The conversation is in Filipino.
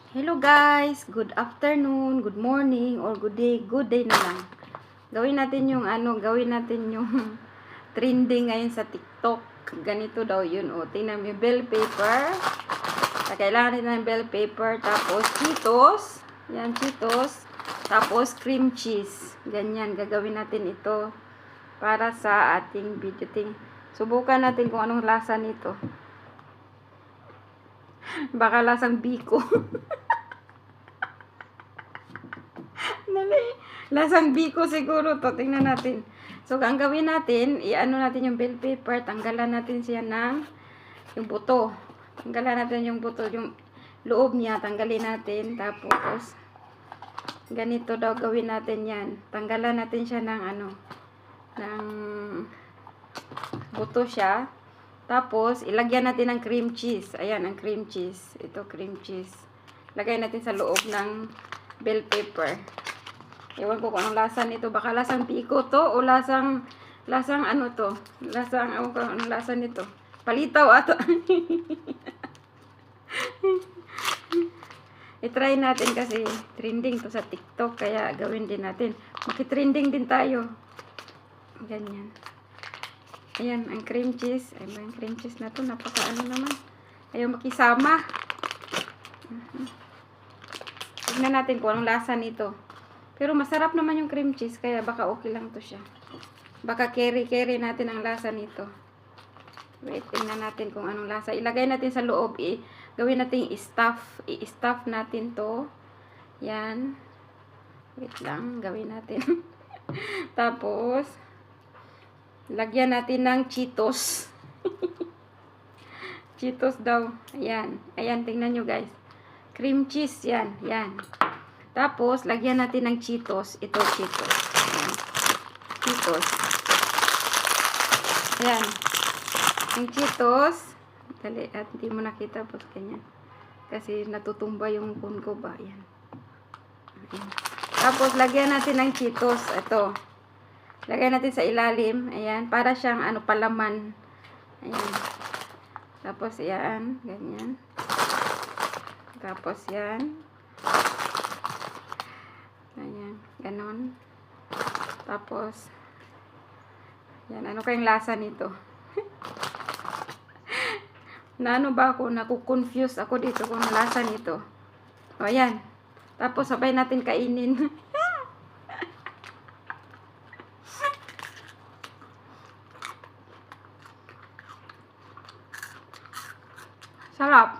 Hello guys, good afternoon, good morning, or good day na lang. Gawin natin yung trending ngayon sa TikTok. Ganito daw yun, tingnan mo, bell paper. Kailangan natin ng bell paper, tapos Cheetos, yan Cheetos, tapos cream cheese. Ganyan, gagawin natin ito para sa ating video ting. Subukan natin kung anong lasa nito. Baka lasang biko. Lasang biko siguro to. Tingnan natin. So, ang gawin natin, i-ano natin yung bell paper. Tanggalan natin siya ng yung buto. Tanggalan natin yung buto. Yung loob niya, tanggalin natin. Tapos, ganito daw gawin natin yan. Tanggalan natin siya ng ng buto siya. Tapos, ilagyan natin ng cream cheese. Ayan, ang cream cheese. Ito, cream cheese. Lagay natin sa loob ng bell paper. Ewan ko kung anong lasa nito. Baka lasang piko to o lasang ano to. Lasang, ewan ko anong lasa nito. Palitaw ato. I-try natin kasi trending to sa TikTok. Kaya gawin din natin. Maki-trending din tayo. Ganyan. Ayan, ang cream cheese. Ay, ang cream cheese na to. Napaka-ano naman. Ayaw makisama. Tignan natin kung anong lasa nito. Pero masarap naman yung cream cheese, kaya baka okay lang to siya. Baka carry natin ang lasa nito. Wait, tingnan natin kung anong lasa. Ilagay natin sa loob. Gawin natin i-stuff natin to. Yan. Wait lang, gawin natin. Tapos, lagyan natin ng Cheetos. Cheetos daw. Ayan. Ayan, tingnan nyo guys. Cream cheese, yan. Yan. Tapos, lagyan natin ng Cheetos. Ito, Cheetos. Ayan. Cheetos. Ayan. Ang Cheetos. Dali, at hindi mo nakita po ganyan. Kasi natutumba yung phone ko ba. Ayan. Ayan. Tapos, lagyan natin ng Cheetos. Ito. Lagyan natin sa ilalim. Ayan. Para siyang palaman. Ayan. Tapos, ayan. Ganyan. Tapos, yan. Ayan, ganon. Tapos, yan, ano kayong lasa nito? Na ano ba ako, naku-confuse ako dito kung ano lasa nito. O, ayan. Tapos, sabay natin kainin. Sarap.